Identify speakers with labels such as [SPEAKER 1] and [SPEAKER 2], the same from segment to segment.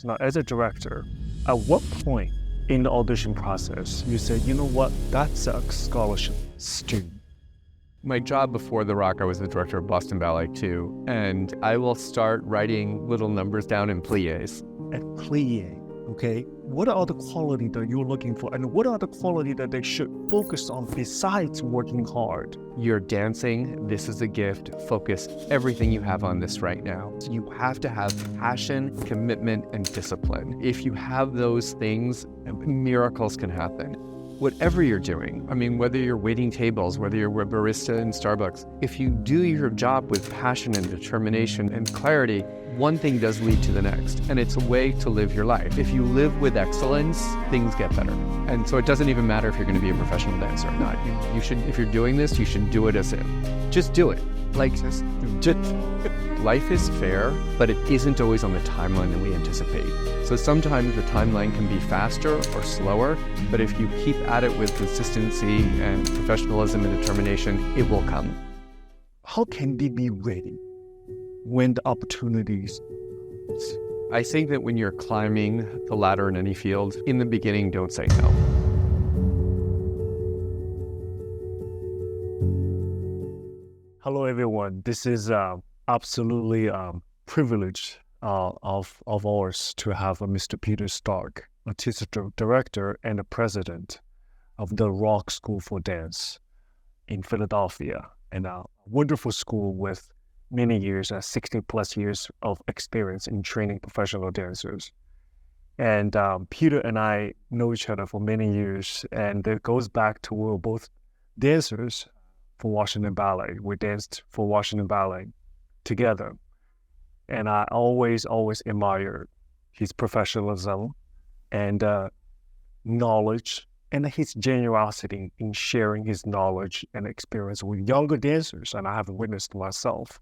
[SPEAKER 1] dance. Now, as a director, at what point in the audition process you said, you know what, that's a scholarship student?
[SPEAKER 2] My job before The Rock, I was the director of Boston Ballet too, and I will start writing little numbers down in pliés.
[SPEAKER 1] At plie, okay, what are the qualities that you're looking for, and what are the qualities that they should focus on besides working hard?
[SPEAKER 2] You're dancing, this is a gift, focus everything you have on this right now. You have to have passion, commitment, and discipline. If you have those things, miracles can happen. Whatever you're doing, I mean, whether you're waiting tables, whether you're a barista in Starbucks, if you do your job with passion and determination and clarity, one thing does lead to the next, and it's a way to live your life. If you live with excellence, things get better. And so it doesn't even matter if you're going to be a professional dancer or not. You should, if you're doing this, you should do it as if. Just do it. Like, just life is fair, but it isn't always on the timeline that we anticipate. So sometimes the timeline can be faster or slower, but if you keep at it with consistency and professionalism and determination, it will come.
[SPEAKER 1] How can they be ready when the opportunities?
[SPEAKER 2] I think that when you're climbing the ladder in any field, in the beginning, don't say no.
[SPEAKER 1] Hello, everyone. This is absolutely privilege of ours to have Mr. Peter Stark, artistic director and the president of the Rock School for Dance in Philadelphia, and a wonderful school with many years, 60 plus years of experience in training professional dancers. And Peter and I know each other for many years, and it goes back to we were both dancers for Washington Ballet. We danced for Washington Ballet together. And I always admired his professionalism and knowledge and his generosity in sharing his knowledge and experience with younger dancers, and I have witnessed myself.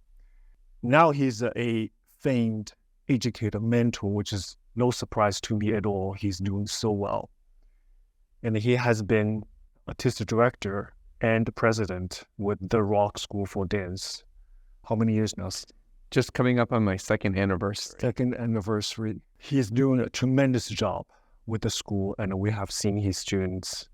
[SPEAKER 1] Now he's a famed educator, mentor, which is no surprise to me at all. He's doing so well. And he has been artistic director and president with the Rock School for Dance. How many years now?
[SPEAKER 2] Just coming up on my second anniversary.
[SPEAKER 1] Second anniversary. He's doing a tremendous job with the school, and we have seen his students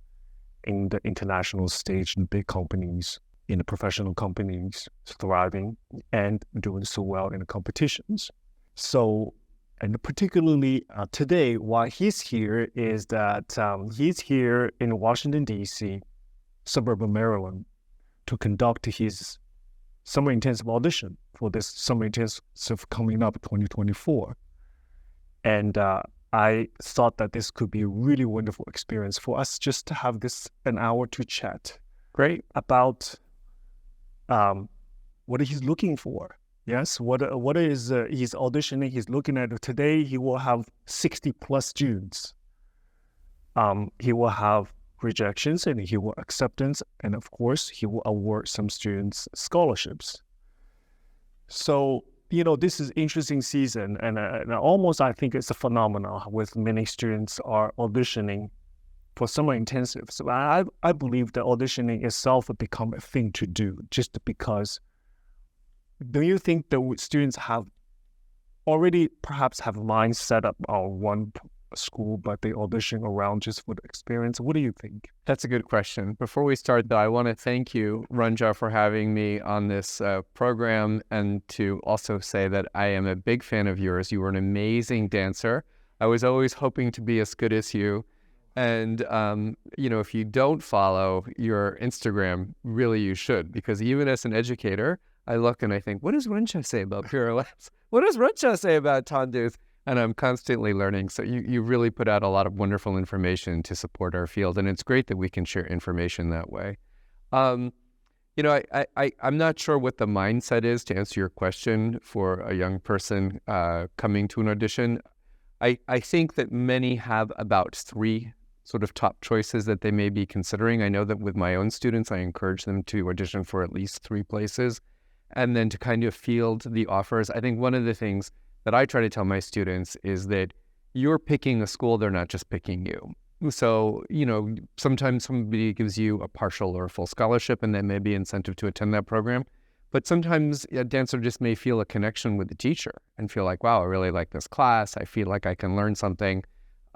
[SPEAKER 1] in the international stage, in big companies, in the professional companies, thriving and doing so well in the competitions. So, and particularly today, why he's here is that he's here in Washington, D.C., suburb of Maryland, to conduct his summer intensive audition for this summer intensive coming up 2024. And I thought that this could be a really wonderful experience for us just to have this an hour to chat. Great. About what he's looking for. Yes, what is he's auditioning, he's looking at. Today he will have 60 plus students. He will have rejections and he will acceptance, and of course he will award some students scholarships. So, you know, this is interesting season, and almost I think it's a phenomenon with many students are auditioning for summer intensive. So I believe that auditioning itself will become a thing to do, just because. Do you think that students have already perhaps have mind set up on one school, but they audition around just for the experience? What do you think?
[SPEAKER 2] That's a good question. Before we start, though, I want to thank you, Runqiao, for having me on this program, and to also say that I am a big fan of yours. You were an amazing dancer. I was always hoping to be as good as you. And, you know, if you don't follow your Instagram, really you should, because even as an educator, I look and I think, what does Runqiao say about pirouettes? What does Runqiao say about tendus? And I'm constantly learning. So you really put out a lot of wonderful information to support our field. And it's great that we can share information that way. You know, I'm not sure what the mindset is, to answer your question, for a young person coming to an audition. I think that many have about 3 sort of top choices that they may be considering. I know that with my own students, I encourage them to audition for at least 3 places, and then to kind of field the offers. I think one of the things that I try to tell my students is that you're picking a school, they're not just picking you. So, you know, sometimes somebody gives you a partial or a full scholarship, and that may be incentive to attend that program. But sometimes a dancer just may feel a connection with the teacher and feel like, wow, I really like this class. I feel like I can learn something.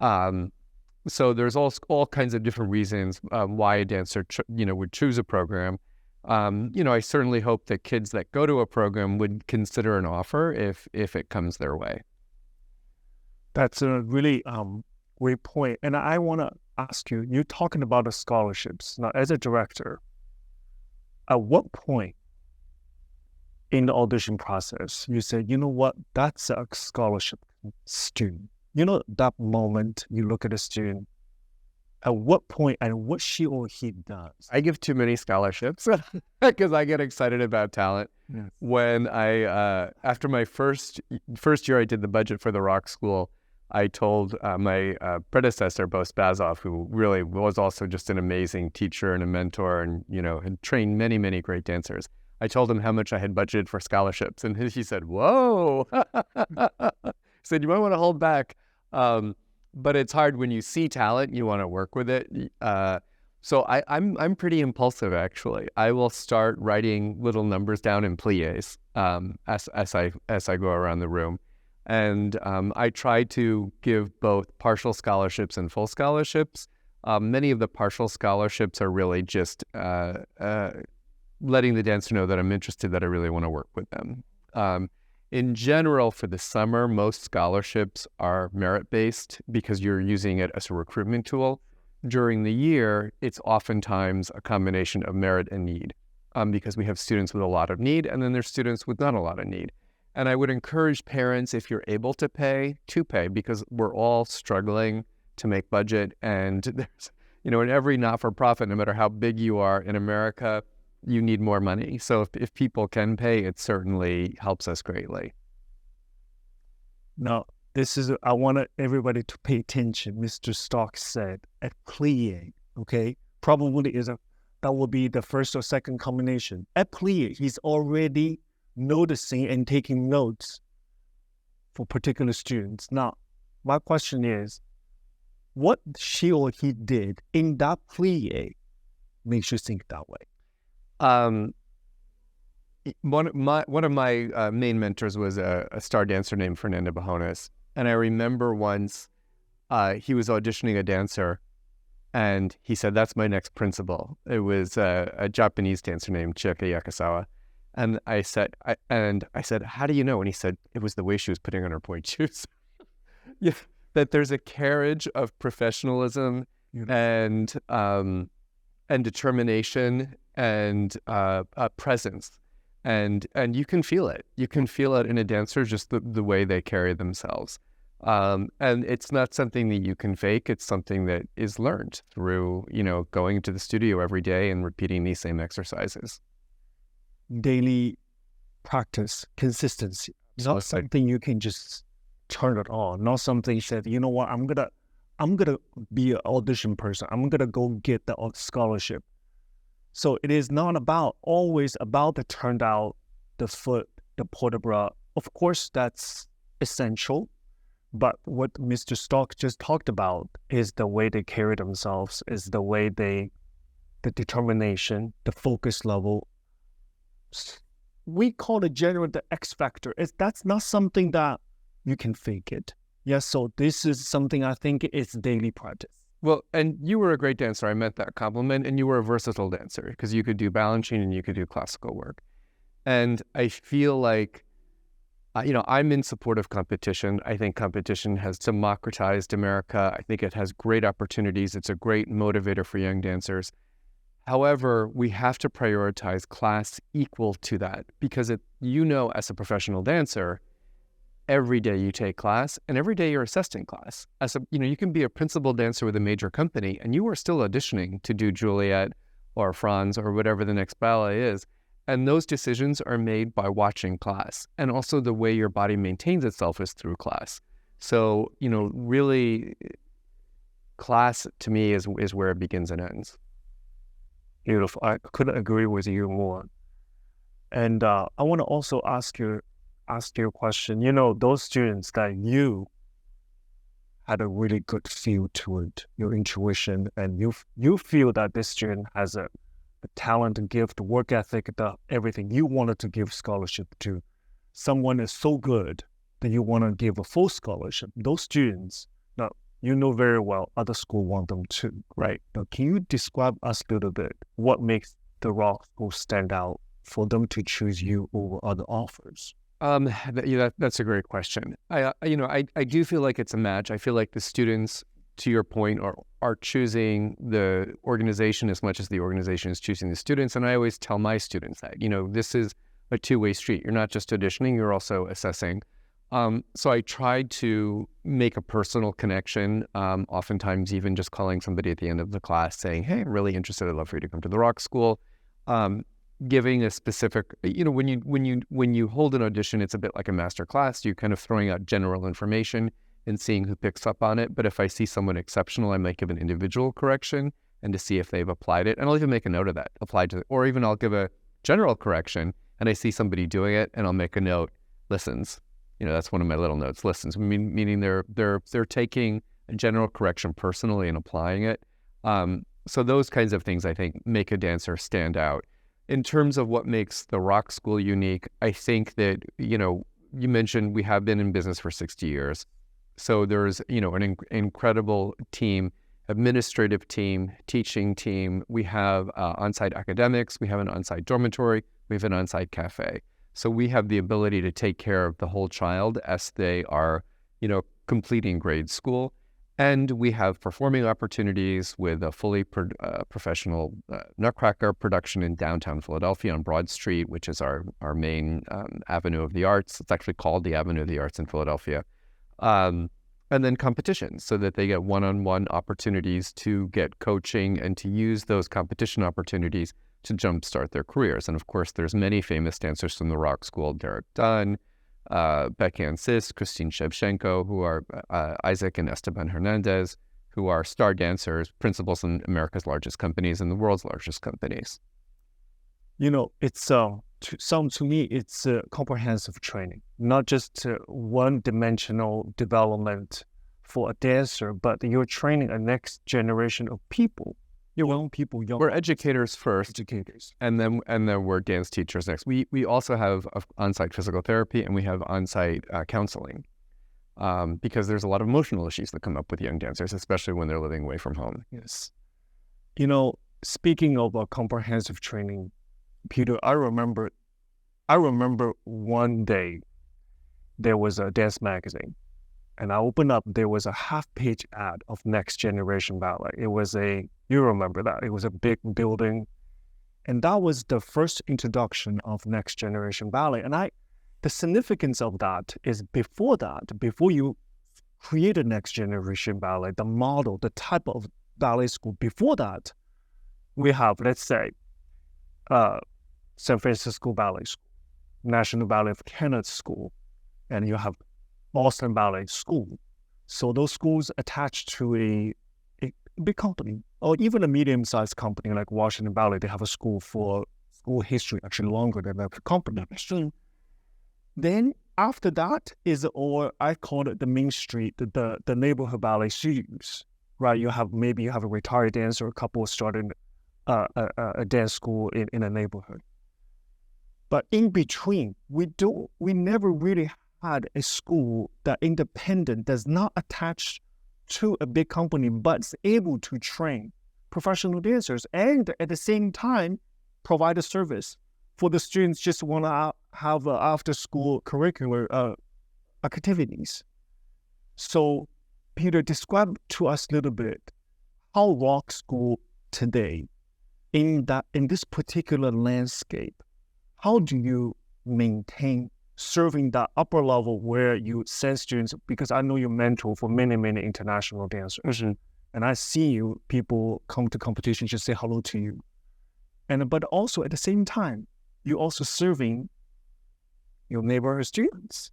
[SPEAKER 2] So there's all kinds of different reasons why a dancer would choose a program. I certainly hope that kids that go to a program would consider an offer if it comes their way.
[SPEAKER 1] That's a really great point. And I want to ask you, you're talking about the scholarships. Now, as a director, at what point in the audition process you say, you know what, that's a scholarship student? You know, that moment you look at a student, at what point and what she or he does?
[SPEAKER 2] I give too many scholarships because I get excited about talent.
[SPEAKER 1] Yes.
[SPEAKER 2] When after my first year I did the budget for the rock school, I told my predecessor, Bo Spazoff, who really was also just an amazing teacher and a mentor and, had trained many, many great dancers. I told him how much I had budgeted for scholarships. And he said, whoa. He said, you might want to hold back. But it's hard when you see talent, you want to work with it. So I'm pretty impulsive, actually. I will start writing little numbers down in pliés as I go around the room. And I try to give both partial scholarships and full scholarships. Many of the partial scholarships are really just letting the dancer know that I'm interested, that I really want to work with them. In general, for the summer, most scholarships are merit-based because you're using it as a recruitment tool. During the year, it's oftentimes a combination of merit and need because we have students with a lot of need and then there's students with not a lot of need. And I would encourage parents, if you're able to pay because we're all struggling to make budget. And there's, in every not-for-profit, no matter how big you are in America, you need more money. So if people can pay, it certainly helps us greatly.
[SPEAKER 1] Now, I want everybody to pay attention. Mr. Stark said at plie, okay? Probably that will be the first or second combination. At plie, he's already noticing and taking notes for particular students. Now, my question is, what she or he did in that plie makes you think that way?
[SPEAKER 2] One of my main mentors was a star dancer named Fernando Bajones. And I remember once he was auditioning a dancer and he said, that's my next principal. It was a Japanese dancer named Chiaka Yakasawa. And I said, how do you know? And he said, it was the way she was putting on her pointe shoes. Yeah, that there's a carriage of professionalism and determination and presence. And you can feel it. You can feel it in a dancer, just the way they carry themselves. And it's not something that you can fake. It's something that is learned through, going to the studio every day and repeating these same exercises.
[SPEAKER 1] Daily practice, consistency. Not something you can just turn it on. Not something you said, you know what, I'm gonna be an audition person. I'm gonna go get the scholarship. So it is not always about the turnout, the foot, the port de bras. Of course, that's essential. But what Mr. Stark just talked about is the way they carry themselves, is the way the determination, the focus level. We call it generally the X factor. That's not something that you can fake it. Yes, so this is something I think is daily practice.
[SPEAKER 2] Well, and you were a great dancer. I meant that compliment. And you were a versatile dancer because you could do balancing and you could do classical work. And I feel like, I'm in support of competition. I think competition has democratized America. I think it has great opportunities. It's a great motivator for young dancers. However, we have to prioritize class equal to that because as a professional dancer, every day you take class and every day you're assessed in class. You can be a principal dancer with a major company and you are still auditioning to do Juliet or Franz or whatever the next ballet is. And those decisions are made by watching class. And also the way your body maintains itself is through class. So, really class to me is where it begins and ends.
[SPEAKER 1] Beautiful. I couldn't agree with you more. And I want to also ask you a question. Those students that you had a really good feel to it, your intuition, and you feel that this student has a the talent, the gift, the work ethic, the everything. You wanted to give scholarship to someone is so good that you want to give a full scholarship. Those students, now you know very well other school want them too, right? Now, can you describe us a little bit what makes the Rock School stand out for them to choose you over other offers?
[SPEAKER 2] That's a great question. I do feel like it's a match. I feel like the students, to your point, are choosing the organization as much as the organization is choosing the students. And I always tell my students that, this is a two-way street. You're not just auditioning, you're also assessing. So I tried to make a personal connection, oftentimes even just calling somebody at the end of the class saying, hey, I'm really interested. I'd love for you to come to the Rock School. Giving a specific, when you hold an audition, it's a bit like a master class. You're kind of throwing out general information and seeing who picks up on it. But if I see someone exceptional, I might give an individual correction and to see if they've applied it. And I'll even make a note of that, applied to it. Or even I'll give a general correction and I see somebody doing it and I'll make a note, listens. That's one of my little notes, listens, meaning they're taking a general correction personally and applying it. So those kinds of things, I think, make a dancer stand out. In terms of what makes the Rock School unique, I think that, you mentioned we have been in business for 60 years. So there's, an incredible team, administrative team, teaching team. We have on-site academics. We have an on-site dormitory. We have an on-site cafe. So we have the ability to take care of the whole child as they are, completing grade school. And we have performing opportunities with a fully professional Nutcracker production in downtown Philadelphia on Broad Street, which is our main avenue of the arts. It's actually called the Avenue of the Arts in Philadelphia. And then competitions so that they get one-on-one opportunities to get coaching and to use those competition opportunities to jumpstart their careers. And of course, there's many famous dancers from the Rock School, Derek Dunn, Becky Ann Sis, Christine Shevchenko, who are Isaac and Esteban Hernandez, who are star dancers, principals in America's largest companies and the world's largest companies.
[SPEAKER 1] It's to me, it's a comprehensive training, not just one-dimensional development for a dancer, but you're training a next generation of people. Young people.
[SPEAKER 2] We're educators first, and then we're dance teachers next. We also have on-site physical therapy and we have on-site counseling because there's a lot of emotional issues that come up with young dancers, especially when they're living away from home.
[SPEAKER 1] Yes. Speaking of a comprehensive training, Peter, I remember one day there was a dance magazine. And I opened up, there was a half-page ad of Next Generation Ballet. You remember that, it was a big building. And that was the first introduction of Next Generation Ballet. And the significance of that is before you create a Next Generation Ballet, the model, the type of ballet school, before that, we have, let's say, San Francisco Ballet School, National Ballet of Canada School, and you have Boston Ballet School. So those schools attached to a big company or even a medium-sized company like Washington Ballet, they have a school for school history, actually longer than the company. Then after that or I call it the main street, the neighborhood ballet series, right? You have a retired dancer, a couple starting a dance school in a neighborhood. But in between, we never really had a school that independent, does not attach to a big company, but is able to train professional dancers and at the same time provide a service for the students just want to have after-school curricular activities. So, Peter, describe to us a little bit how Rock School today, in this particular landscape, how do you maintain serving that upper level where you send students, because I know you mentor for many, many international dancers. Mm-hmm. And I see people come to competition, just say hello to you. But also at the same time, you're also serving your neighborhood students.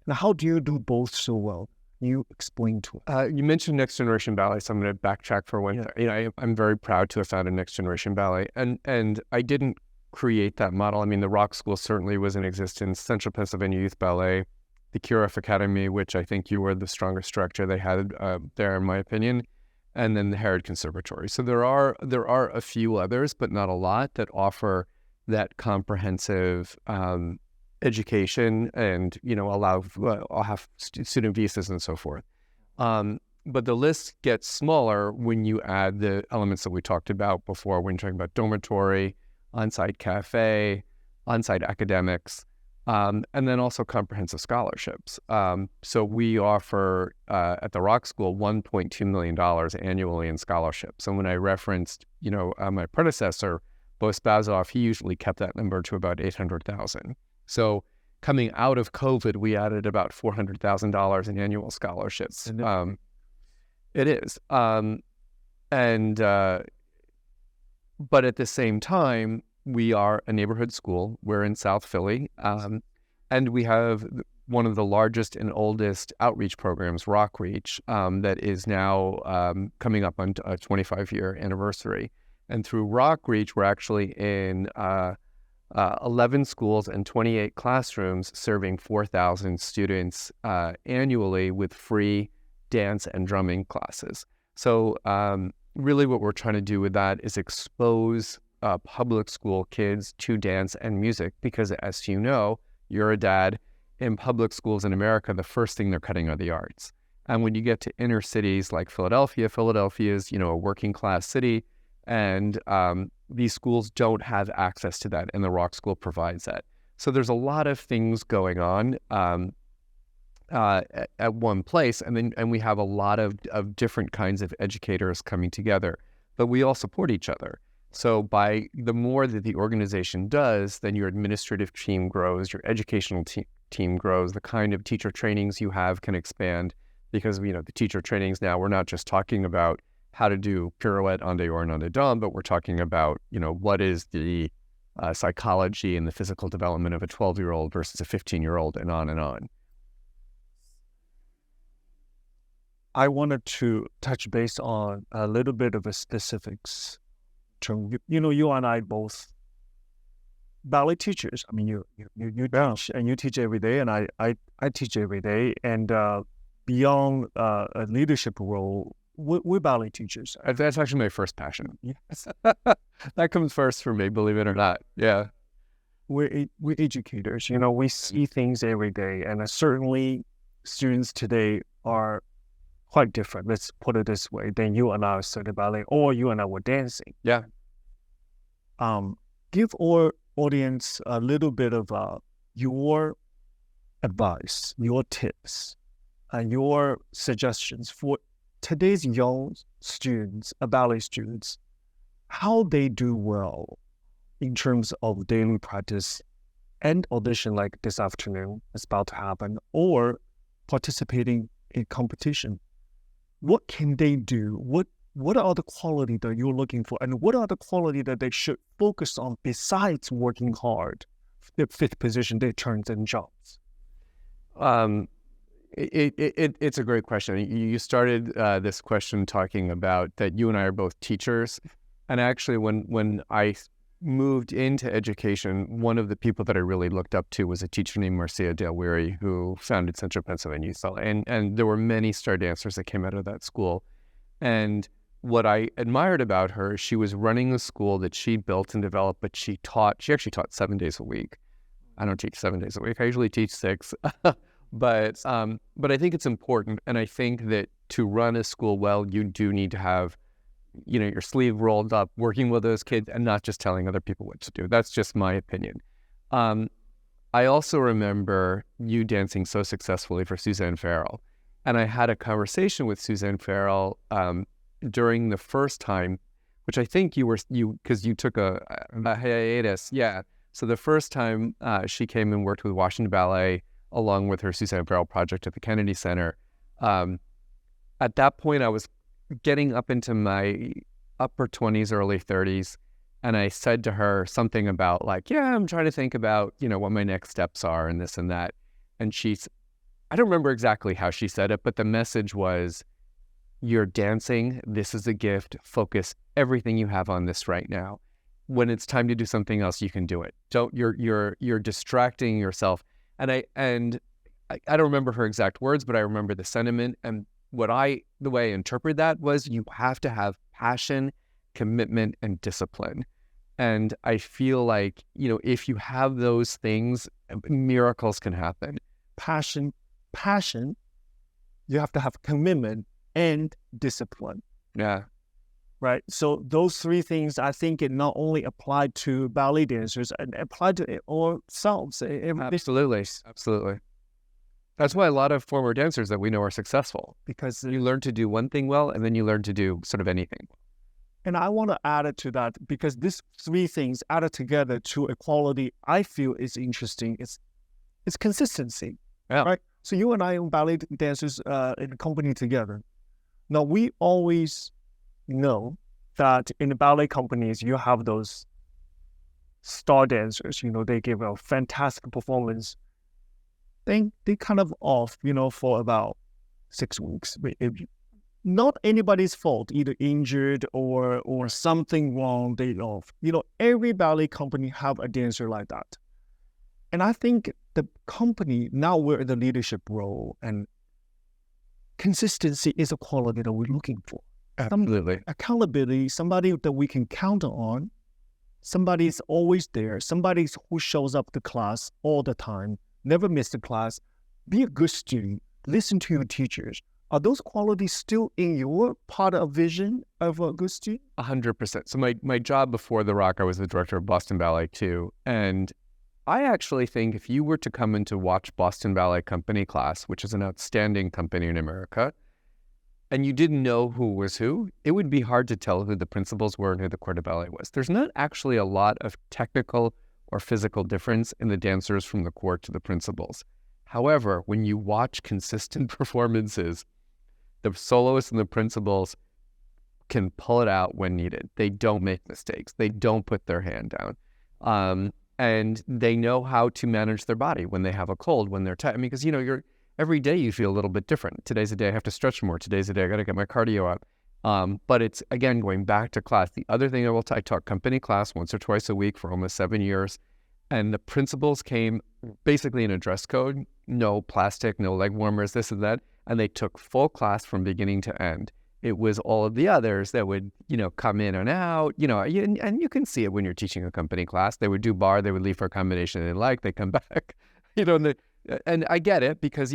[SPEAKER 1] Now, how do you do both so well? You explain to us.
[SPEAKER 2] You mentioned Next Generation Ballet, so I'm going to backtrack for one. Yeah. I'm very proud to have founded Next Generation Ballet. And I didn't create that model. I mean, the Rock School certainly was in existence, Central Pennsylvania Youth Ballet, the QRF Academy, which I think you were the strongest director they had there, in my opinion. and then the Herod Conservatory. So there are a few others, but not a lot, that offer that comprehensive education and, I'll have student visas and so forth. But the list gets smaller when you add the elements that we talked about before, when you're talking about dormitory, on-site cafe, on-site academics, and then also comprehensive scholarships. So we offer at the Rock School $1.2 million annually in scholarships. And when I referenced, my predecessor, Bo Spazoff, he usually kept that number to about 800,000. So coming out of COVID, we added about $400,000 in annual scholarships. It is. But at the same time, we are a neighborhood school. We're in South Philly. And we have one of the largest and oldest outreach programs, Rock Reach, that is now coming up on a 25-year anniversary. And through Rock Reach, we're actually in 11 schools and 28 classrooms, serving 4,000 students annually with free dance and drumming classes. So really what we're trying to do with that is expose public school kids to dance and music, because as you know, you're a dad, in public schools in America, the first thing they're cutting are the arts. And when you get to inner cities like Philadelphia is, a working class city, and these schools don't have access to that, and the Rock School provides that. So there's a lot of things going on at one place, and we have a lot of different kinds of educators coming together, but we all support each other. So by the more that the organization does, then your administrative team grows, your educational team grows, the kind of teacher trainings you have can expand, because the teacher trainings now, we're not just talking about how to do pirouette, en dehors, and en dedans, but we're talking about, what is the psychology and the physical development of a 12-year-old versus a 15-year-old, and on and on.
[SPEAKER 1] I wanted to touch base on a little bit of a specifics. You and I both ballet teachers. I mean, you teach, and you teach every day, and I teach every day. And beyond a leadership role, we're ballet teachers.
[SPEAKER 2] That's actually my first passion. Yes. That comes first for me, believe it or not. Yeah.
[SPEAKER 1] We're educators. We see things every day, and certainly students today are quite different, let's put it this way, than you and I studied ballet, or you and I were dancing.
[SPEAKER 2] Yeah.
[SPEAKER 1] Give our audience a little bit of your advice, your tips, and your suggestions for today's young students, ballet students, how they do well in terms of daily practice and audition like this afternoon is about to happen, or participating in competition. What can they do? What are the qualities that you're looking for? And what are the qualities that they should focus on besides working hard, their fifth position, their turns and jumps?
[SPEAKER 2] It's a great question. You started this question talking about that you and I are both teachers. And actually, when I moved into education, one of the people that I really looked up to was a teacher named Marcia Dale Weary, who founded Central Pennsylvania Youth Ballet. And there were many star dancers that came out of that school. And what I admired about her, she was running a school that she built and developed, but she actually taught 7 days a week. I don't teach 7 days a week. I usually teach 6. But I think it's important. And I think that to run a school well, you do need to have your sleeve rolled up, working with those kids and not just telling other people what to do. That's just my opinion. I also remember you dancing so successfully for Suzanne Farrell. And I had a conversation with Suzanne Farrell during the first time, which I think because you took a hiatus. Yeah. So the first time she came and worked with Washington Ballet along with her Suzanne Farrell project at the Kennedy Center. At that point, I was getting up into my upper 20s, early 30s. And I said to her something about I'm trying to think about, what my next steps are and this and that. And I don't remember exactly how she said it, but the message was, you're dancing. This is a gift. Focus everything you have on this right now. When it's time to do something else, you can do it. You're distracting yourself. And I don't remember her exact words, but I remember the sentiment. And the way I interpret that was you have to have passion, commitment, and discipline. And I feel like, if you have those things, miracles can happen.
[SPEAKER 1] Passion, you have to have commitment and discipline.
[SPEAKER 2] Yeah.
[SPEAKER 1] Right. So those three things, I think it not only applied to ballet dancers, and applied to ourselves.
[SPEAKER 2] Absolutely. That's why a lot of former dancers that we know are successful, because you learn to do one thing well, and then you learn to do sort of anything.
[SPEAKER 1] And I want to add it to that, because these three things added together to a quality I feel is interesting. It's consistency.
[SPEAKER 2] Yeah.
[SPEAKER 1] Right. So you and I are ballet dancers in a company together. Now, we always know that in the ballet companies, you have those star dancers, they give a fantastic performance. They kind of off, for about 6 weeks. Not anybody's fault, either injured or something wrong, they off. Every ballet company have a dancer like that. And I think the company, now we're in the leadership role, and consistency is a quality that we're looking for.
[SPEAKER 2] Absolutely.
[SPEAKER 1] Accountability, somebody that we can count on, somebody's always there, somebody who shows up to class all the time, never miss the class, be a good student, listen to your teachers. Are those qualities still in your part of vision of a good student?
[SPEAKER 2] 100%. So my job before The Rock, I was the director of Boston Ballet too. And I actually think if you were to come in to watch Boston Ballet Company class, which is an outstanding company in America, and you didn't know who was who, it would be hard to tell who the principals were and who the corps de ballet was. There's not actually a lot of technical or physical difference in the dancers from the corps to the principals. However, when you watch consistent performances, the soloists and the principals can pull it out when needed. They don't make mistakes. They don't put their hand down. And they know how to manage their body when they have a cold, when they're tired. Because, every day you feel a little bit different. Today's the day I have to stretch more. Today's the day I got to get my cardio up. But it's, again, going back to class. The other thing I taught company class once or twice a week for almost 7 years. And the principals came basically in a dress code, no plastic, no leg warmers, this and that. And they took full class from beginning to end. It was all of the others that would, come in and out, and you can see it when you're teaching a company class. They would do bar, they would leave for a combination they didn't like, they come back, and I get it because,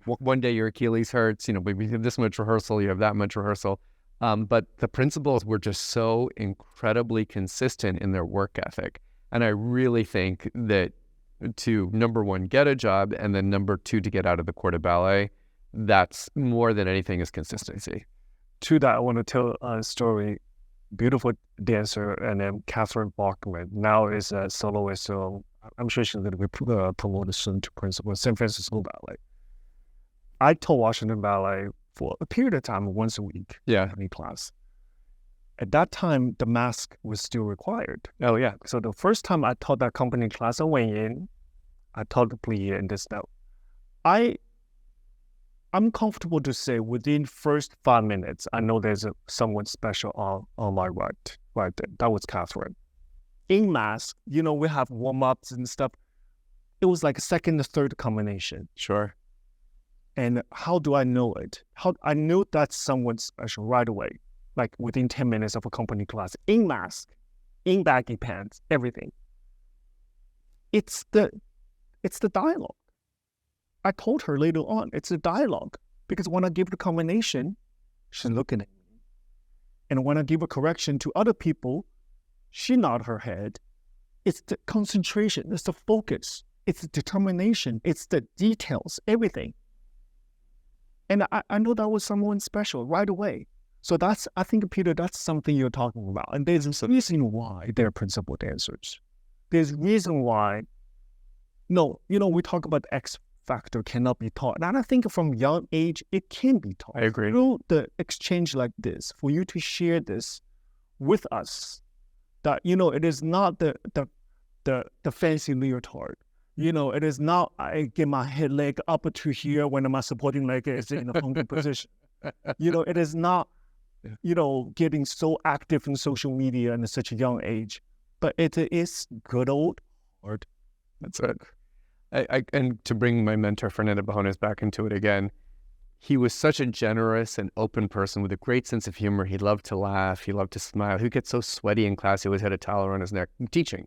[SPEAKER 2] one day your Achilles hurts, we have this much rehearsal, you have that much rehearsal. But the principals were just so incredibly consistent in their work ethic. And I really think that to, number one, get a job, and then number two, to get out of the corps de ballet, that's more than anything is consistency.
[SPEAKER 1] To that, I want to tell a story. Beautiful dancer, and then Catherine Bachman now is a soloist, so I'm sure she's going to be promoted soon to principal, San Francisco Ballet. I taught Washington Ballet for a period of time, once a week, in class. At that time, the mask was still required.
[SPEAKER 2] Oh, yeah.
[SPEAKER 1] So the first time I taught that company class, I went in, I taught the plie and this now. I'm comfortable to say within first 5 minutes, I know there's someone special on my right there. That was Catherine. In mask, we have warm-ups and stuff. It was like a second or third combination.
[SPEAKER 2] Sure.
[SPEAKER 1] And how do I know it? I knew that's someone special right away, like within 10 minutes of a company class. In mask, in baggy pants, everything. It's the dialogue. I told her later on, it's a dialogue. Because when I give the combination, she's looking at me. And when I give a correction to other people, she nods her head. It's the concentration, it's the focus, it's the determination, it's the details, everything. And I know that was someone special right away. So I think, Peter, that's something you're talking about. And there's a reason why they're principal dancers. There's a reason why, we talk about X factor cannot be taught. And I think from young age, it can be taught.
[SPEAKER 2] I agree.
[SPEAKER 1] Through the exchange like this, for you to share this with us, that, it is not the fancy leotard. It is not I get my head leg up to here when my supporting leg is in a funky position. It is not, getting so active in social media at such a young age. But it is good old art.
[SPEAKER 2] That's it. And to bring my mentor, Fernando Bajones, back into it again, he was such a generous and open person with a great sense of humor. He loved to laugh. He loved to smile. He'd get so sweaty in class. He always had a towel around his neck teaching.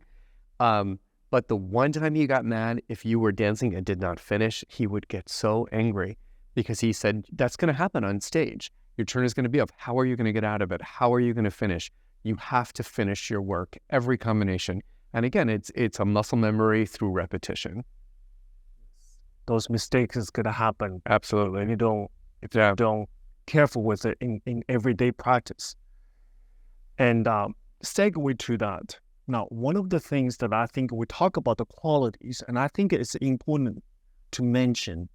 [SPEAKER 2] But the one time he got mad, if you were dancing and did not finish, he would get so angry because he said, that's going to happen on stage. Your turn is going to be up. How are you going to get out of it? How are you going to finish? You have to finish your work, every combination. And again, it's a muscle memory through repetition.
[SPEAKER 1] Those mistakes is gonna happen.
[SPEAKER 2] Absolutely.
[SPEAKER 1] If you don't careful with it in everyday practice. And segue to that. Now, one of the things that I think we talk about the qualities, and I think it's important to mention,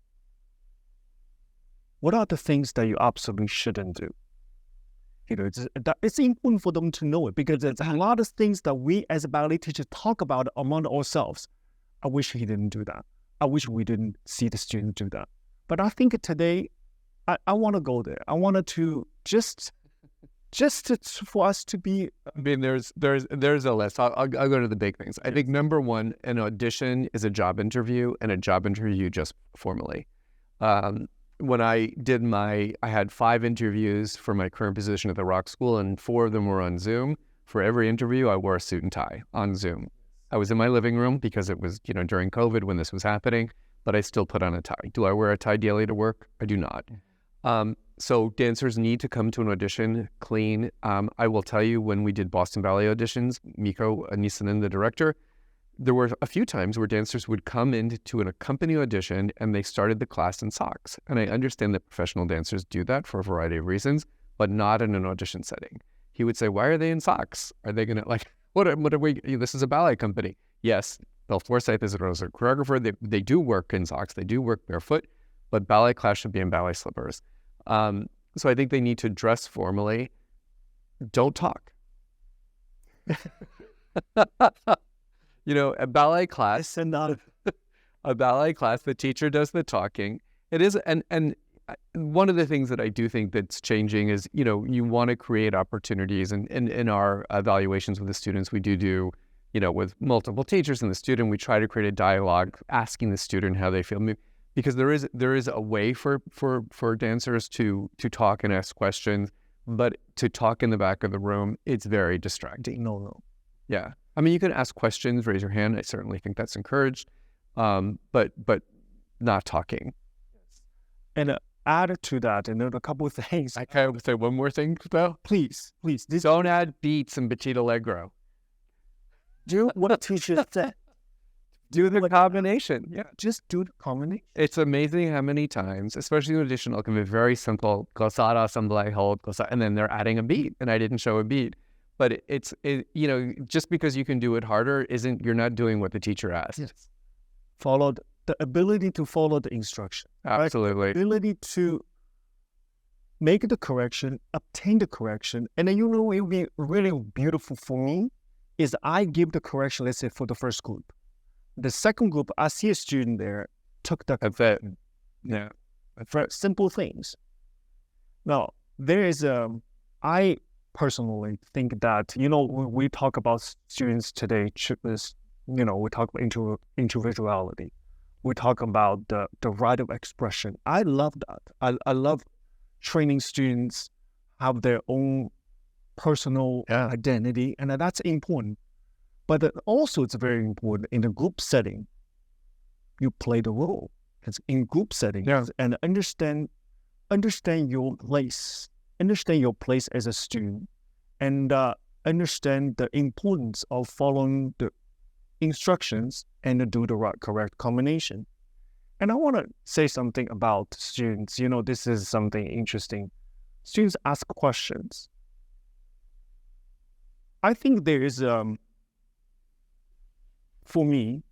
[SPEAKER 1] what are the things that you absolutely shouldn't do? It's important for them to know it, because there's a lot of things that we as a ballet teachers talk about among ourselves. I wish he didn't do that. I wish we didn't see the student do that. But I think today, I want to go there. I wanted to for us to be.
[SPEAKER 2] I mean, there's a list. I'll go to the big things. I think number one, an audition is a job interview, and a job interview just formally. When I had 5 interviews for my current position at the Rock School, and 4 of them were on Zoom. For every interview, I wore a suit and tie on Zoom. I was in my living room because it was, during COVID when this was happening, but I still put on a tie. Do I wear a tie daily to work? I do not. So dancers need to come to an audition clean. I will tell you, when we did Boston Ballet auditions, Mikko Nisanen, the director, there were a few times where dancers would come into an accompany audition and they started the class in socks. And I understand that professional dancers do that for a variety of reasons, but not in an audition setting. He would say, why are they in socks? Are they going to what are we, this is a ballet company. Yes, Bill Forsyth is a choreographer. They do work in socks. They do work barefoot, but ballet class should be in ballet slippers. So I think they need to dress formally. Don't talk. A ballet class, a ballet class, the teacher does the talking. It is, and one of the things that I do think that's changing is, you want to create opportunities, and in our evaluations with the students, we do, with multiple teachers and the student, we try to create a dialogue, asking the student how they feel, because there is a way for dancers to talk and ask questions, but to talk in the back of the room, it's very distracting.
[SPEAKER 1] No.
[SPEAKER 2] Yeah. I mean, you can ask questions, raise your hand. I certainly think that's encouraged, but not talking.
[SPEAKER 1] And add to that, and then a couple of things.
[SPEAKER 2] I kind of say one more thing, though.
[SPEAKER 1] Please.
[SPEAKER 2] Don't add beats and petit allegro.
[SPEAKER 1] Do what teacher said.
[SPEAKER 2] Do the combination. Yeah.
[SPEAKER 1] Just do the combination.
[SPEAKER 2] It's amazing how many times, especially in audition, it can be very simple. Glissada, semblé, hold, glissada, and then they're adding a beat, and I didn't show a beat. But it's just because you can do it harder you're not doing what the teacher asked.
[SPEAKER 1] Yes. The ability to follow the instruction.
[SPEAKER 2] Absolutely.
[SPEAKER 1] Right? The ability to make the correction, obtain the correction. And then, it would be really beautiful for me is I give the correction, let's say, for the first group. The second group, I see a student there, took the correction.
[SPEAKER 2] Yeah.
[SPEAKER 1] For simple things. Now, there is I personally think that, when we talk about students today, we talk about individuality. We talk about the right of expression. I love that. I love training students have their own personal identity, and that's important. But also it's very important in a group setting, you play the role. It's in group settings and understand your place. Understand your place as a student, and understand the importance of following the instructions and do the correct combination. And I want to say something about students. This is something interesting. Students ask questions. I think there is, for me,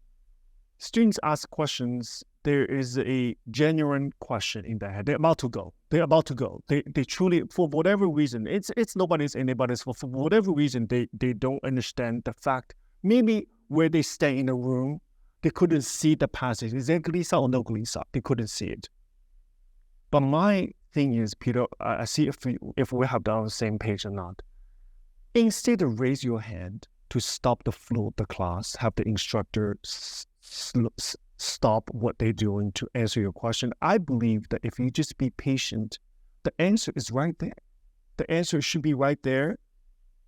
[SPEAKER 1] students ask questions. There is a genuine question in their head. They're about to go. They truly, for whatever reason, it's anybody's fault. For whatever reason, they don't understand the fact. Maybe where they stay in a room, they couldn't see the passage. Is it glissa or no glissa? They couldn't see it. But my thing is, Peter, I see if we have on the same page or not. Instead of raise your hand to stop the flow of the class, have the instructor stop what they're doing to answer your question. I believe that if you just be patient, the answer is right there. The answer should be right there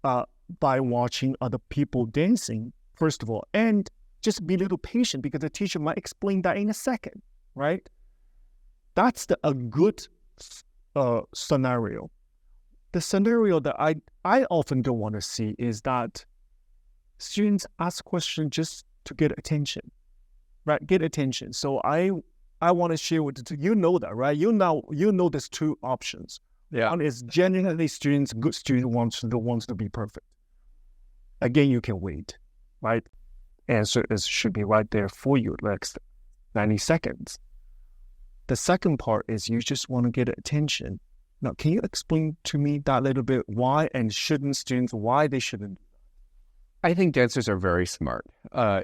[SPEAKER 1] by watching other people dancing, first of all, and just be a little patient because the teacher might explain that in a second, right? That's a good scenario. The scenario that I often don't want to see is that students ask questions just to get attention, right? Get attention. So I want to share with you, you know that, right? You know there's two options.
[SPEAKER 2] Yeah.
[SPEAKER 1] One is genuinely good student wants to be perfect. Again, you can wait, right? Answer should be right there for you, next 90 seconds. The second part is you just want to get attention. Now, can you explain to me that little bit why and why they shouldn't?
[SPEAKER 2] I think dancers are very smart.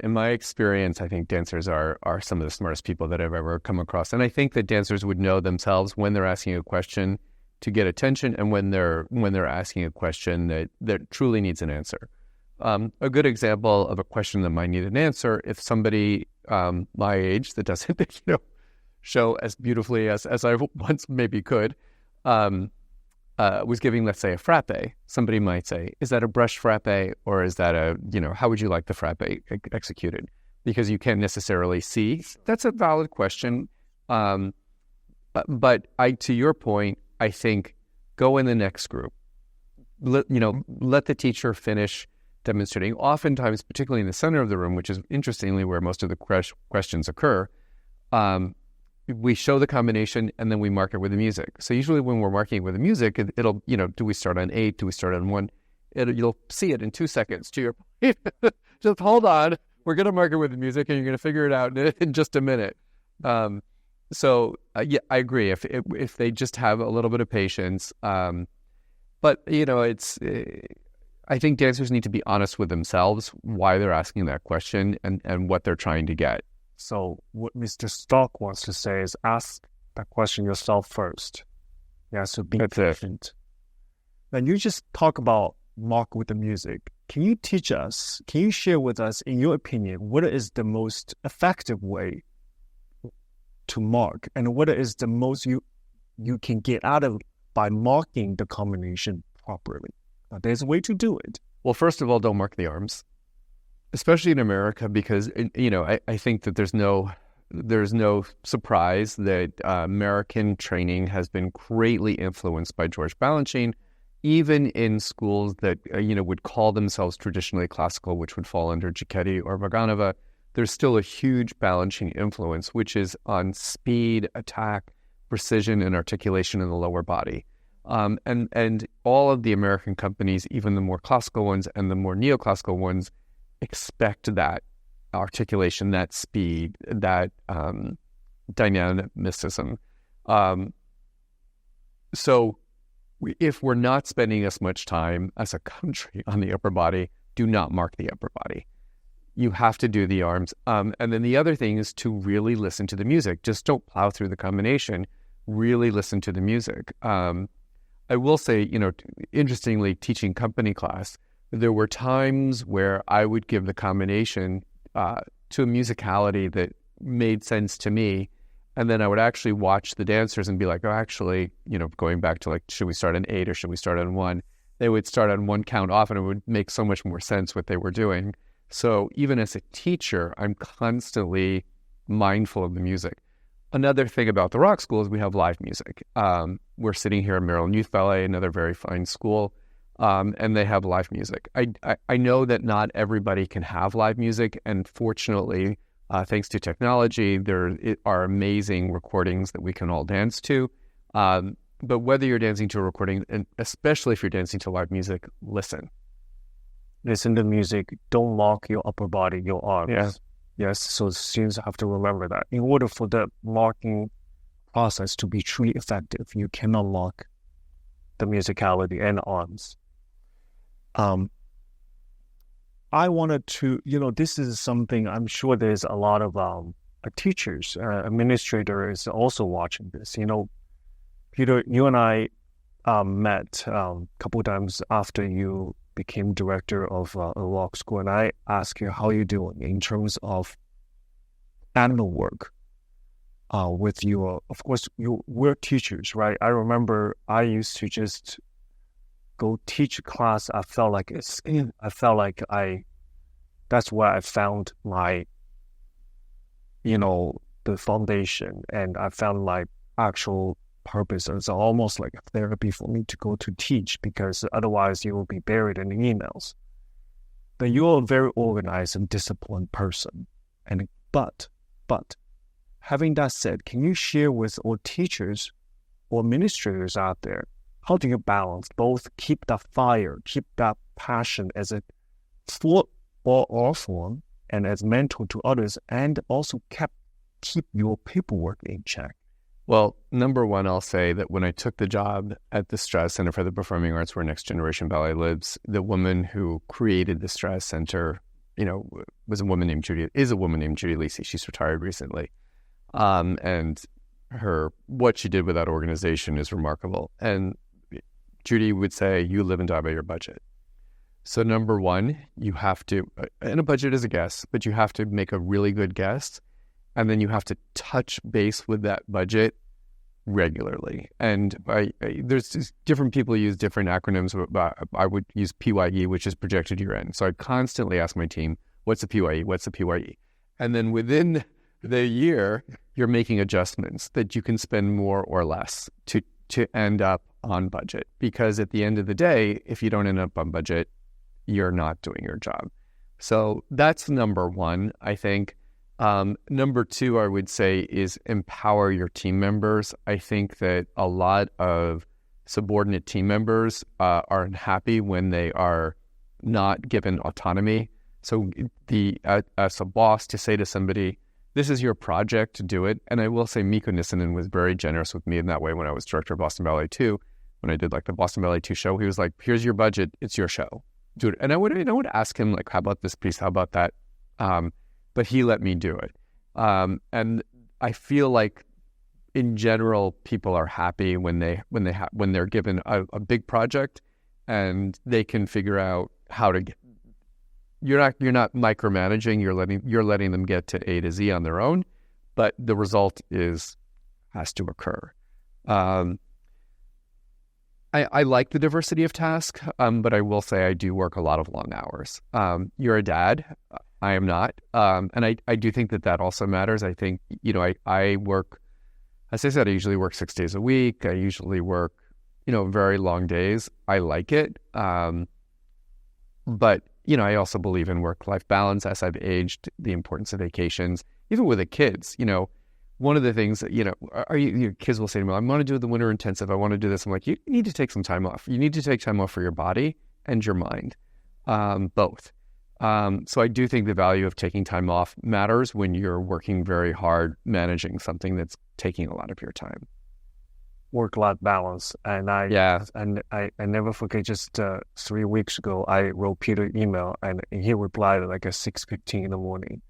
[SPEAKER 2] In my experience, I think dancers are some of the smartest people that I've ever come across. And I think that dancers would know themselves when they're asking a question to get attention and when they're asking a question that truly needs an answer. A good example of a question that might need an answer, if somebody my age that doesn't show as beautifully as I once maybe could, was giving, let's say, a frappe, somebody might say, is that a brush frappe or is that how would you like the frappe executed? Because you can't necessarily see. That's a valid question. But to your point, I think go in the next group. Let the teacher finish demonstrating. Oftentimes, particularly in the center of the room, which is interestingly where most of the questions occur, we show the combination and then we mark it with the music. So usually when we're marking it with the music, it'll, do we start on 8? Do we start on 1? You'll see it in 2 seconds. To your point. Just hold on. We're going to mark it with the music and you're going to figure it out in just a minute. So I agree. If they just have a little bit of patience, but I think dancers need to be honest with themselves why they're asking that question and what they're trying to get.
[SPEAKER 1] So what Mr. Stock wants to say is ask that question yourself first. Yeah, so be patient. Then you just talk about mark with the music. Can you share with us, in your opinion, what is the most effective way to mark and what is the most you can get out of by marking the combination properly? Now, there's a way to do it.
[SPEAKER 2] Well, first of all, don't mark the arms, especially in America, because I think that there's no surprise that American training has been greatly influenced by George Balanchine, even in schools that would call themselves traditionally classical, which would fall under Giacchetti or Vaganova. There's still a huge Balanchine influence, which is on speed, attack, precision, and articulation in the lower body. And all of the American companies, even the more classical ones and the more neoclassical ones, expect that articulation, that speed, that dynamicism. So if we're not spending as much time as a country on the upper body, do not mark the upper body. You have to do the arms. And then the other thing is to really listen to the music. Just don't plow through the combination. Really listen to the music. I will say, interestingly, teaching company class, there were times where I would give the combination to a musicality that made sense to me. And then I would actually watch the dancers and be like, oh, actually, going back to should we start on 8 or should we start on 1? They would start on 1 count off and it would make so much more sense what they were doing. So even as a teacher, I'm constantly mindful of the music. Another thing about the rock school is we have live music. We're sitting here at Maryland Youth Ballet, another very fine school, and they have live music. I know that not everybody can have live music, and fortunately, thanks to technology, there are amazing recordings that we can all dance to. But whether you're dancing to a recording, and especially if you're dancing to live music, listen.
[SPEAKER 1] Listen to music. Don't lock your upper body, your arms.
[SPEAKER 2] Yeah.
[SPEAKER 1] Yes, so students have to remember that. In order for the marking process to be truly effective, you cannot lock the musicality and arms. I wanted to, this is something I'm sure there's a lot of teachers, administrators also watching this. Peter, you and I met a couple of times after you became director of a rock school, and I asked you how you're doing in terms of animal work with your, of course, we're teachers, right? I remember I used to just go teach a class. I felt like that's where I found my, the foundation, and I found my actual purpose. It's almost like a therapy for me to go to teach, because otherwise you will be buried in the emails. But you're a very organized and disciplined person. But having that said, can you share with all teachers or administrators out there, how do you balance both, keep that fire, keep that passion as a for all form and as mentor to others, and also keep your paperwork in check?
[SPEAKER 2] Well, number one, I'll say that when I took the job at the Strauss Center for the Performing Arts, where Next Generation Ballet lives, the woman who created the Strauss Center, is a woman named Judy Lisi. She's retired recently. And what she did with that organization is remarkable. And Judy would say, you live and die by your budget. So number one, you have to, and a budget is a guess, but you have to make a really good guess. And then you have to touch base with that budget regularly. And there's just different people use different acronyms. I would use PYE, which is projected year end. So I constantly ask my team, what's the PYE? What's the PYE? And then within the year, you're making adjustments that you can spend more or less to end up on budget. Because at the end of the day, if you don't end up on budget, you're not doing your job. So that's number one, I think. Number two, I would say, is empower your team members. I think that a lot of subordinate team members are unhappy when they are not given autonomy. So as a boss, to say to somebody, this is your project, to do it. And I will say Mikko Nissanen was very generous with me in that way when I was director of Boston Ballet 2. When I did the Boston Ballet 2 show, he was like, here's your budget, it's your show. Do it. And I would ask him, how about this piece? How about that? But he let me do it. And I feel like in general, people are happy when they're given a big project and they can figure out how to get. You're not micromanaging. You're letting them get to A to Z on their own, but the result has to occur. I like the diversity of task, but I will say I do work a lot of long hours. You're a dad. I am not. And I do think that also matters. I think, I work, as I said, I usually work 6 days a week. I usually work, very long days. I like it. But, I also believe in work-life balance as I've aged, the importance of vacations, even with the kids. One of the things that, your kids will say to me, I want to do the winter intensive. I want to do this. I'm like, you need to take some time off. You need to take time off for your body and your mind, both. So I do think the value of taking time off matters when you're working very hard managing something that's taking a lot of your time.
[SPEAKER 1] Work-life balance. And I never forget, just 3 weeks ago, I wrote Peter an email and he replied at 6:15 in the morning.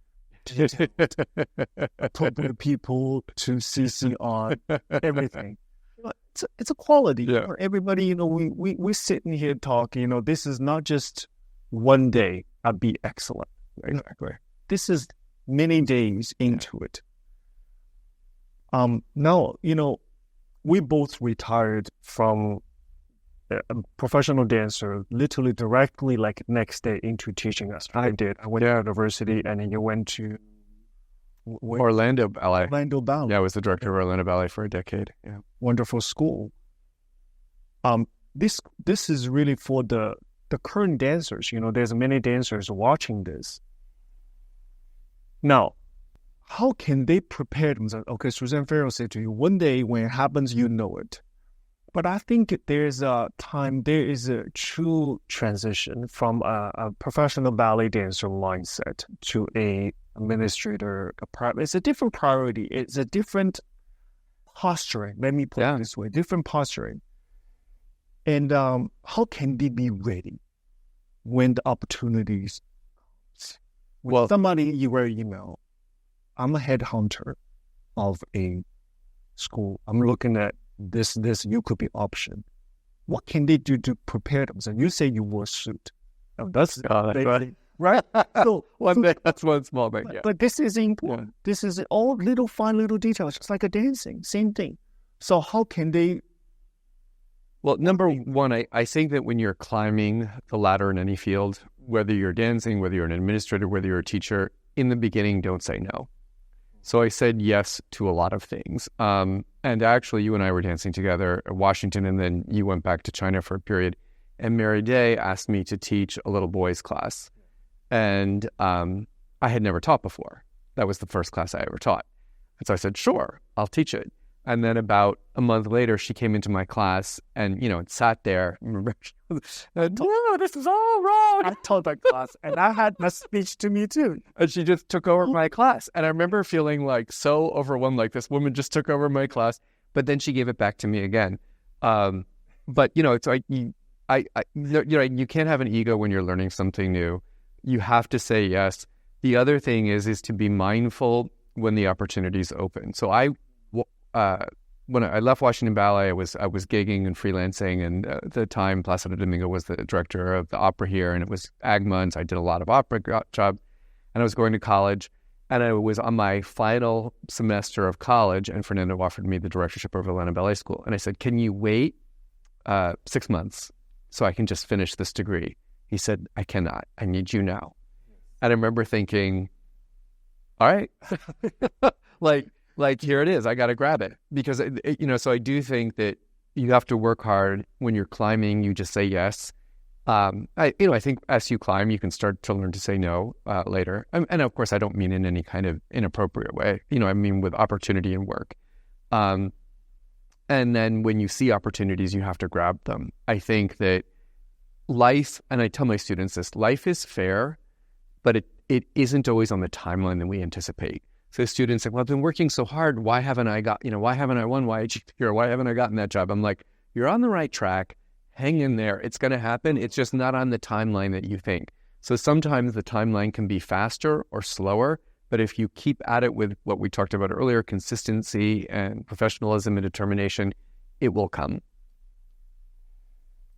[SPEAKER 1] Talk to people, to CC on everything. It's a quality for everybody. We sitting here talking. This is not just one day. I'd be excellent. Right? Exactly. This is many days into it. Now, we both retired from a professional dancer, literally directly next day into teaching us. I did. I went to university, and then you went to
[SPEAKER 2] Orlando Ballet.
[SPEAKER 1] Orlando Ballet.
[SPEAKER 2] Yeah, I was the director of Orlando Ballet for a decade. Yeah,
[SPEAKER 1] wonderful school. This is really for the current dancers. There's many dancers watching this. Now, how can they prepare themselves? Okay, Suzanne Farrell said to you, one day when it happens, you know it. But I think there is a true transition from a professional ballet dancer mindset to a administrator. It's a different priority. It's a different posturing. Let me put it this way, different posturing. And how can they be ready when the opportunities comes? When somebody, you write an email, I'm a headhunter of a school. I'm looking at this, you could be option. What can they do to prepare themselves? You say you wore a suit. That's right. right? So
[SPEAKER 2] One thing, that's one small thing. Yeah.
[SPEAKER 1] but this is important. This is all fine little details, just like a dancing, same thing. So how can they?
[SPEAKER 2] Well, number one, I think that when you're climbing the ladder in any field, whether you're dancing, whether you're an administrator, whether you're a teacher, in the beginning, don't say no. So I said yes to a lot of things. And actually, you and I were dancing together at Washington, and then you went back to China for a period. And Mary Day asked me to teach a little boys class. And I had never taught before. That was the first class I ever taught. And so I said, sure, I'll teach it. And then about a month later, she came into my class and, it sat there. Remember, no, this is all wrong.
[SPEAKER 1] I taught that class, and I had my speech to me too.
[SPEAKER 2] And she just took over my class. And I remember feeling like so overwhelmed, like this woman just took over my class. But then she gave it back to me again. But, it's like you can't have an ego when you're learning something new. You have to say yes. The other thing is to be mindful when the opportunities open. So when I left Washington Ballet, I was gigging and freelancing, and at the time, Placido Domingo was the director of the opera here, and it was AGMA, and so I did a lot of opera jobs, and I was going to college, and I was on my final semester of college, and Fernando offered me the directorship of Atlanta Ballet School, and I said, can you wait 6 months so I can just finish this degree? He said, I cannot. I need you now. And I remember thinking, all right, like here it is. I got to grab it because, so I do think that you have to work hard when you're climbing. You just say yes. I think as you climb, you can start to learn to say no later. And of course, I don't mean in any kind of inappropriate way. I mean with opportunity and work. And then when you see opportunities, you have to grab them. I think that life, and I tell my students this, life is fair, but it isn't always on the timeline that we anticipate. So students say, well, I've been working so hard. Why haven't I won YHP, why haven't I gotten that job? I'm like, you're on the right track. Hang in there. It's going to happen. It's just not on the timeline that you think. So sometimes the timeline can be faster or slower, but if you keep at it with what we talked about earlier, consistency and professionalism and determination, it will come.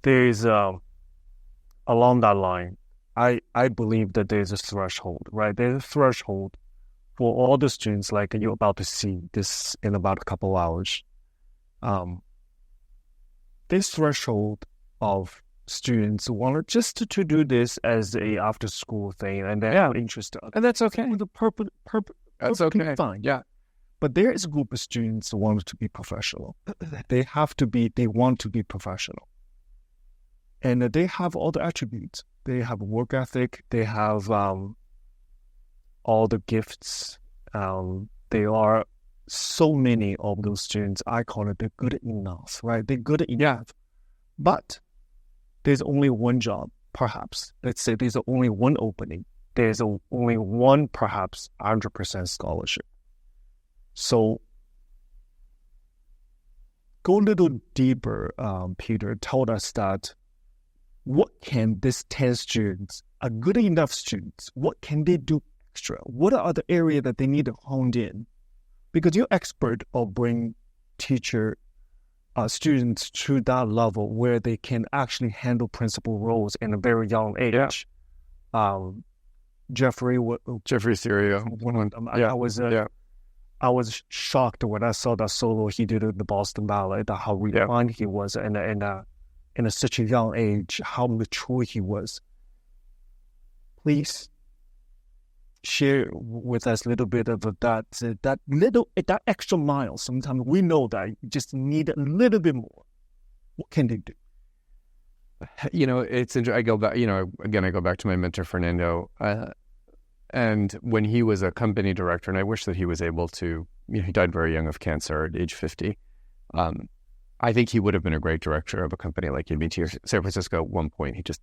[SPEAKER 1] There's along that line, I believe that there's a threshold, right? There's a threshold for all the students, like you're about to see this in about a couple hours. This threshold of students who want just to do this as a after school thing, and they're not interested.
[SPEAKER 2] And that's okay.
[SPEAKER 1] With the purpose,
[SPEAKER 2] that's okay.
[SPEAKER 1] Fine.
[SPEAKER 2] Yeah.
[SPEAKER 1] But there is a group of students who want to be professional. They want to be professional. And they have all the attributes. They have work ethic. They have all the gifts. There are so many of those students, I call it they're good enough, right? They're good enough. But there's only one job, perhaps. Let's say there's only one opening. There's only one, perhaps, 100% scholarship. So go a little deeper, Peter told us that what can these 10 students, are good enough students, what can they do extra? What are the areas that they need to hone in? Because you're expert of bring students to that level where they can actually handle principal roles in a very young age. Yeah. Jeffrey Serio. I was shocked when I saw that solo he did at the Boston Ballet, that how refined he was, and in such a young age, how mature he was. Please share with us a little bit of that extra mile. Sometimes we know that you just need a little bit more. What can they do?
[SPEAKER 2] It's interesting. I go back to my mentor, Fernando. And when he was a company director, and I wish that he was able to, he died very young of cancer at age 50. I think he would have been a great director of a company like UBT or San Francisco at one point. He just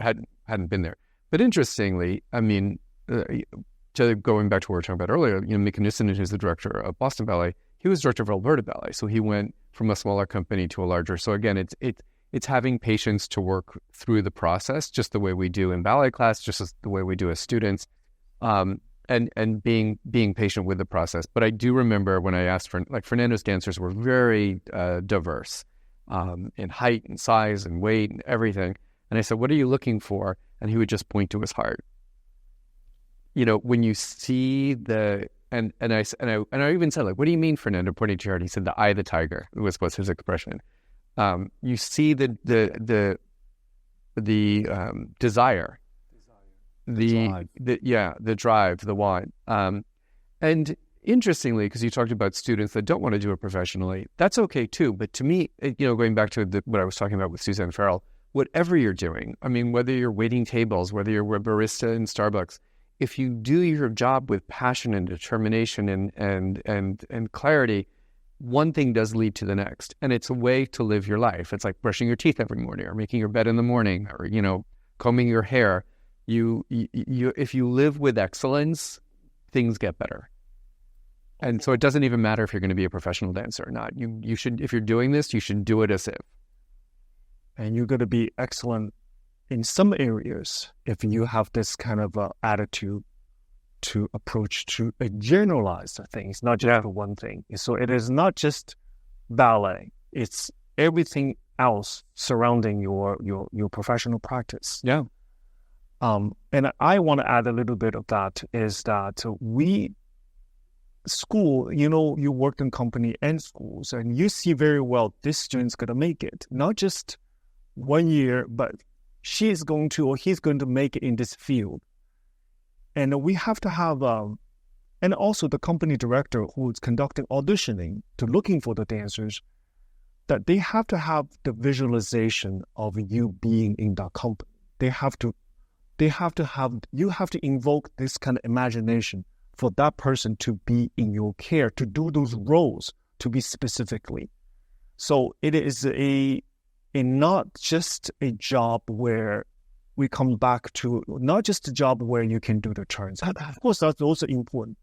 [SPEAKER 2] hadn't been there. But interestingly, I mean, going back to what we were talking about earlier, Mika Nissen, who's the director of Boston Ballet, he was director of Alberta Ballet. So he went from a smaller company to a larger. So again, it's having patience to work through the process, just the way we do in ballet class, just as the way we do as students, and being patient with the process. But I do remember when I asked Fernando's dancers were very diverse in height and size and weight and everything. And I said, what are you looking for? and he would just point to his heart. When you see and I even said, like, what do you mean, Fernando, pointing to your heart? He said, the eye of the tiger was his expression. You see the desire, the drive, the want. And interestingly, because you talked about students that don't want to do it professionally, that's okay too. But to me, going back to what I was talking about with Suzanne Farrell, whatever you're doing, I mean, whether you're waiting tables, whether you're a barista in Starbucks, if you do your job with passion and determination and clarity, one thing does lead to the next. And it's a way to live your life. It's like brushing your teeth every morning, or making your bed in the morning, or, combing your hair. If you live with excellence, things get better. And so it doesn't even matter if you're going to be a professional dancer or not. You should, if you're doing this, you should do it as if.
[SPEAKER 1] And you're going to be excellent in some areas if you have this kind of attitude to approach to generalize things, not just for one thing. So it is not just ballet; it's everything else surrounding your professional practice.
[SPEAKER 2] Yeah.
[SPEAKER 1] And I want to add a little bit of that is that school, you work in company and schools, and you see very well this student's going to make it, not just 1 year, but she's going to or he's going to make it in this field. And we have to have, and also the company director who is conducting auditioning to looking for the dancers, that they have to have the visualization of you being in that company. You have to invoke this kind of imagination for that person to be in your care, to do those roles, to be specifically. So it is a not just a job where we come back to, not just a job where you can do the turns. Of course, that's also important.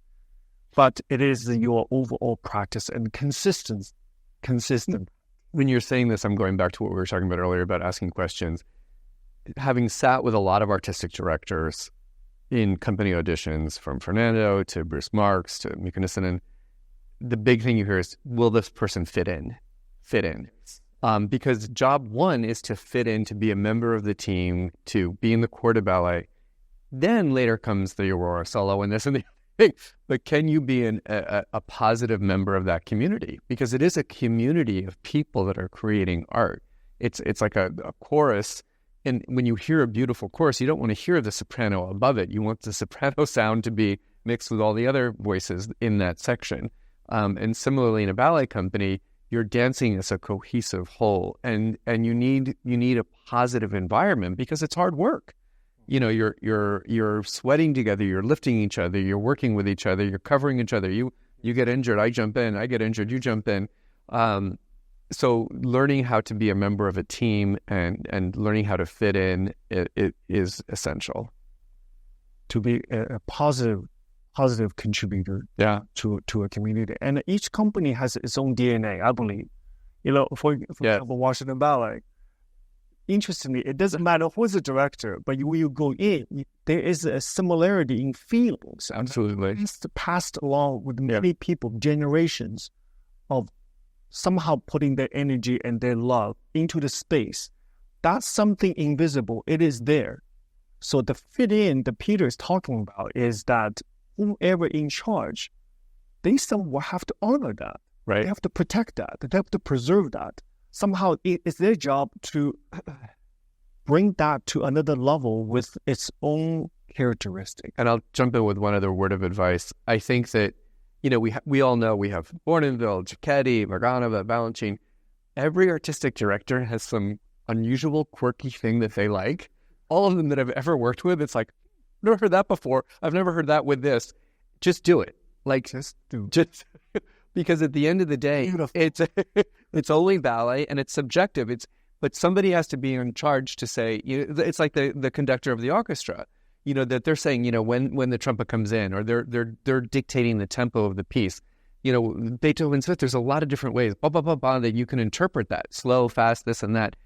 [SPEAKER 1] But it is your overall practice and consistent.
[SPEAKER 2] When you're saying this, I'm going back to what we were talking about earlier about asking questions. Having sat with a lot of artistic directors in company auditions, from Fernando to Bruce Marks to Mika Nissanen, the big thing you hear is, will this person fit in? Because job one is to fit in, to be a member of the team, to be in the corps de ballet. Then later comes the Aurora solo and this and the thing. But can you be a positive member of that community? Because it is a community of people that are creating art. It's like a chorus. And when you hear a beautiful chorus, you don't want to hear the soprano above it. You want the soprano sound to be mixed with all the other voices in that section. And similarly, in a ballet company, you're dancing as a cohesive whole, and you need a positive environment because it's hard work. You're sweating together, you're lifting each other, you're working with each other, you're covering each other. You get injured, I jump in. I get injured, you jump in. So learning how to be a member of a team and learning how to fit in it is essential.
[SPEAKER 1] To be a positive contributor to a community. And each company has its own DNA, I believe. For example, Washington Ballet, interestingly, it doesn't matter who's the director, but when you go in, there is a similarity in feelings.
[SPEAKER 2] Absolutely.
[SPEAKER 1] It's passed along with many people, generations of somehow putting their energy and their love into the space. That's something invisible. It is there. So the fit in that Peter is talking about is that whoever in charge, they somehow have to honor that.
[SPEAKER 2] Right.
[SPEAKER 1] They have to protect that. They have to preserve that. Somehow it's their job to bring that to another level with its own characteristic.
[SPEAKER 2] And I'll jump in with one other word of advice. I think that, we all know we have Bournonville, Giacchetti, Marganova, Balanchine. Every artistic director has some unusual, quirky thing that they like. All of them that I've ever worked with, it's like, never heard that before. I've never heard that with this. Just do it. Just because at the end of the day, it's only ballet and it's subjective. But somebody has to be in charge to say, it's like the conductor of the orchestra, that they're saying, when the trumpet comes in, or they're dictating the tempo of the piece. Beethoven's Fifth, there's a lot of different ways, that you can interpret that, slow, fast, this and that.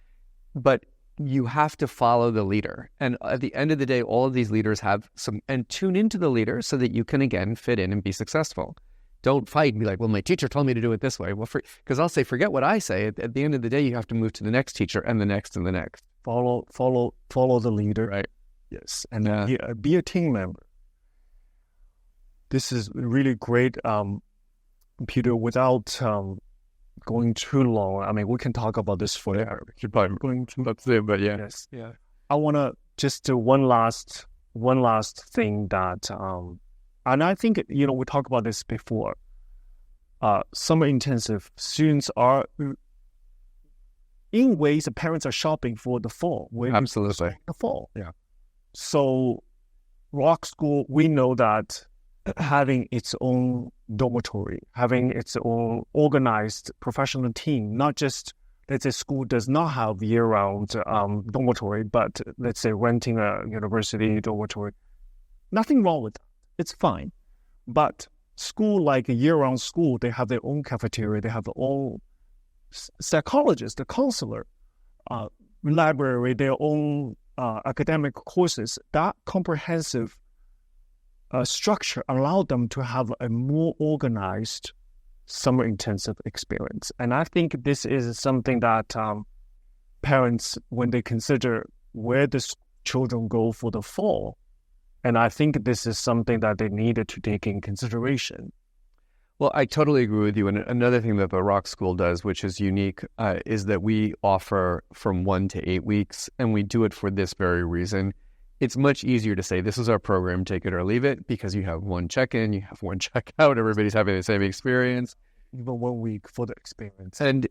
[SPEAKER 2] But you have to follow the leader. And at the end of the day, all of these leaders have and tune into the leader so that you can, again, fit in and be successful. Don't fight and be like, well, my teacher told me to do it this way. Well, because I'll say, forget what I say. At the end of the day, you have to move to the next teacher and the next and the next.
[SPEAKER 1] Follow the leader.
[SPEAKER 2] Right.
[SPEAKER 1] Yes, and be a team member. This is really great, Peter. Without going too long, I mean, we can talk about this forever.
[SPEAKER 2] Should probably
[SPEAKER 1] Going to
[SPEAKER 2] that's it, but yeah.
[SPEAKER 1] yes, yeah. I want to just do one last thing that, and I think we talked about this before. Summer intensive students are, in ways, the parents are shopping for the fall.
[SPEAKER 2] Absolutely,
[SPEAKER 1] the fall.
[SPEAKER 2] Yeah.
[SPEAKER 1] So, Rock School, we know that having its own dormitory, having its own organized professional team, not just, let's say, school does not have year-round dormitory, but let's say renting a university dormitory, nothing wrong with that. It's fine. But school, like a year-round school, they have their own cafeteria, they have their own psychologist, the counselor, library, their own academic courses. That comprehensive structure allowed them to have a more organized summer intensive experience. And I think this is something that parents, when they consider where the children go for the fall, and I think this is something that they needed to take in consideration.
[SPEAKER 2] Well, I totally agree with you. And another thing that the Rock School does, which is unique, is that we offer from 1 to 8 weeks, and we do it for this very reason. It's much easier to say, this is our program, take it or leave it, because you have one check-in, you have one check-out, everybody's having the same experience.
[SPEAKER 1] Even 1 week for the experience.
[SPEAKER 2] And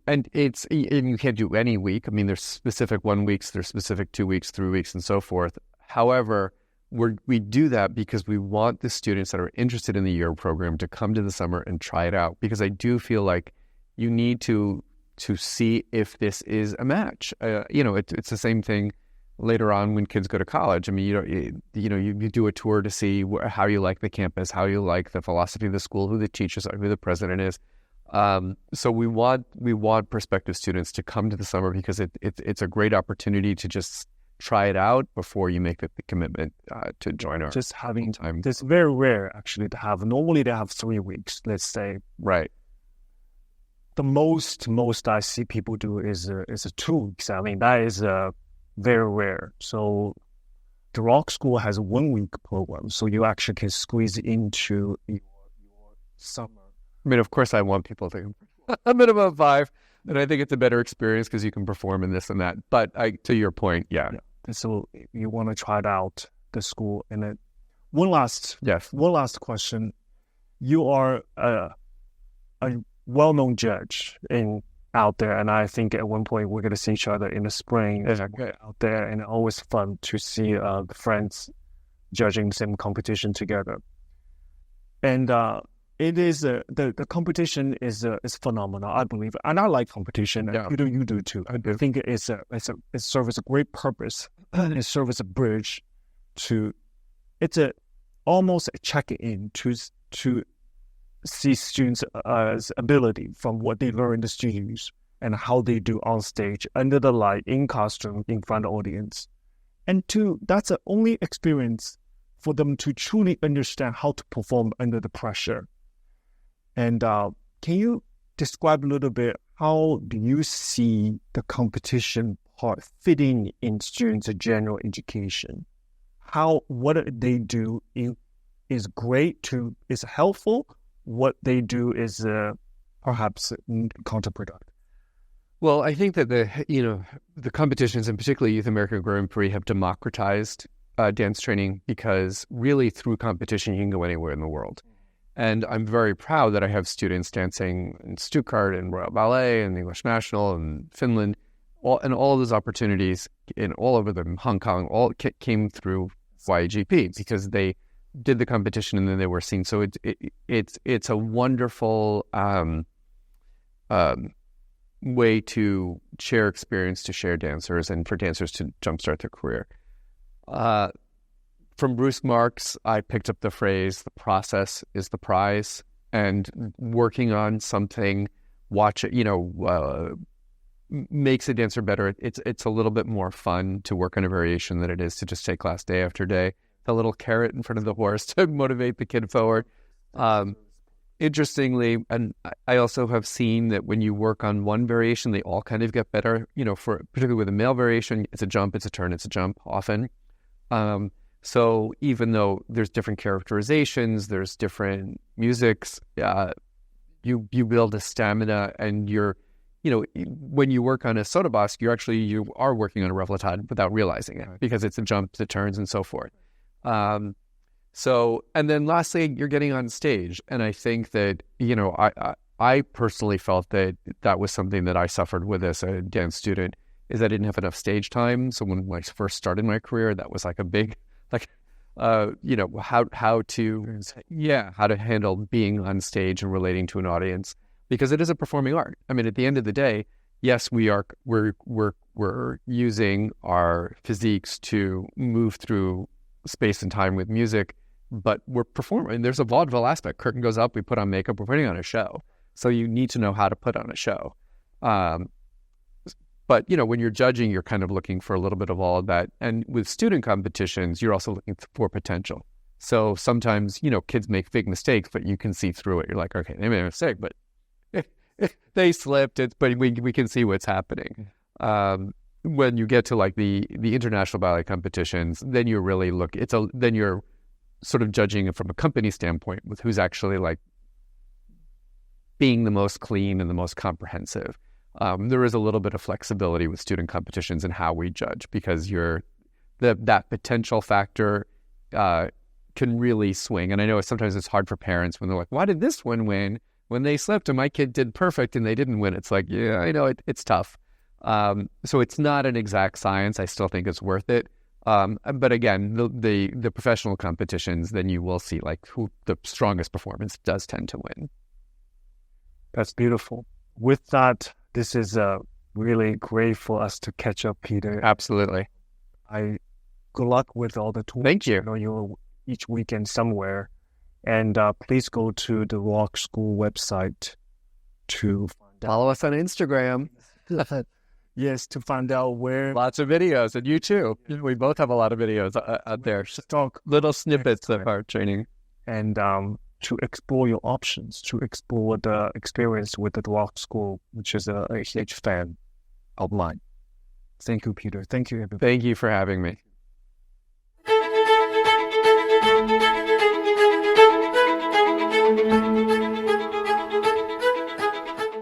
[SPEAKER 2] you can't do any week. I mean, there's specific 1 weeks, there's specific 2 weeks, 3 weeks, and so forth. However, we do that because we want the students that are interested in the year program to come to the summer and try it out, because I do feel like you need to see if this is a match. It's the same thing later on when kids go to college. I mean, you do a tour to see how you like the campus, how you like the philosophy of the school, who the teachers are, who the president is. So we want prospective students to come to the summer because it's a great opportunity to just try it out before you make the commitment to join our
[SPEAKER 1] just having
[SPEAKER 2] time.
[SPEAKER 1] It's very rare actually to have. Normally they have 3 weeks, let's say.
[SPEAKER 2] Right.
[SPEAKER 1] The most I see people do is 2 weeks. I mean, that is very rare. So the Rock School has a 1 week program, so you actually can squeeze into your summer.
[SPEAKER 2] I mean, of course, I want people to a minimum of 5, and I think it's a better experience because you can perform in this and that. But to your point, yeah.
[SPEAKER 1] And so you want to try it out, the school. And then one last question. You are a well-known judge out there, and I think at one point we're going to see each other in the spring out there, and always fun to see friends judging the same competition together. And it is the competition is phenomenal, I believe, and I like competition.
[SPEAKER 2] Yeah.
[SPEAKER 1] You do too. I think it serves a great purpose. It serves as a bridge to. It's almost a check-in to see students' ability from what they learn in the studios and how they do on stage, under the light, in costume, in front of the audience, and that's the only experience for them to truly understand how to perform under the pressure. And can you describe a little bit, how do you see the competition part fitting in students' general education? What they do is great is helpful. What they do is perhaps counterproductive.
[SPEAKER 2] Well, I think that the competitions, and particularly Youth America Grand Prix, have democratized dance training, because really through competition you can go anywhere in the world. And I'm very proud that I have students dancing in Stuttgart and Royal Ballet and English National and Finland, all of those opportunities in all over them, Hong Kong, all came through YGP because they did the competition and then they were seen. So it's a wonderful way to share experience, to share dancers, and for dancers to jumpstart their career. From Bruce Marks, I picked up the phrase, the process is the prize, and working on something, makes a dancer better. It's a little bit more fun to work on a variation than it is to just take class day after day. The little carrot in front of the horse to motivate the kid forward. Interestingly, and I also have seen that when you work on one variation, they all kind of get better. Particularly with a male variation, it's a jump, it's a turn, it's a jump often. So even though there's different characterizations, there's different musics, you build a stamina, and when you work on a soda boss, you are working on a revoltade without realizing it, because it's a jump, the turns, and so forth. And then lastly, you're getting on stage. And I think that, I personally felt that was something that I suffered with as a dance student, is I didn't have enough stage time. So when I first started my career, that was like a big, how to handle being on stage and relating to an audience, because it is a performing art. I mean, at the end of the day, yes, we're using our physiques to move through space and time with music, but we're performing. There's a vaudeville aspect. Curtain goes up, we put on makeup, we're putting on a show. So you need to know how to put on a show. But, when you're judging, you're kind of looking for a little bit of all of that. And with student competitions, you're also looking for potential. So sometimes, kids make big mistakes, but you can see through it. You're like, okay, they made a mistake, but they slipped. But we can see what's happening. When you get to like the international ballet competitions, then you're really then you're sort of judging it from a company standpoint with who's actually like being the most clean and the most comprehensive. There is a little bit of flexibility with student competitions and how we judge, because that potential factor can really swing. And I know sometimes it's hard for parents when they're like, why did this one win when they slipped and my kid did perfect and they didn't win? It's like, yeah, I know it's tough. So it's not an exact science. I still think it's worth it. But again, the professional competitions, then you will see like who the strongest performance does tend to win.
[SPEAKER 1] That's beautiful. With that, this is really great for us to catch up, Peter.
[SPEAKER 2] Absolutely.
[SPEAKER 1] Good luck with all the tours.
[SPEAKER 2] Thank you.
[SPEAKER 1] I know you're each weekend somewhere. And please go to the Rock School website to
[SPEAKER 2] follow us on Instagram.
[SPEAKER 1] Yes, to find out where.
[SPEAKER 2] Lots of videos, and you too. We both have a lot of videos out there.
[SPEAKER 1] Talk
[SPEAKER 2] little snippets of our training.
[SPEAKER 1] And to explore your options, to explore the experience with the Rock School, which is a huge fan of mine. Thank you, Peter. Thank you, everybody.
[SPEAKER 2] Thank you for having me.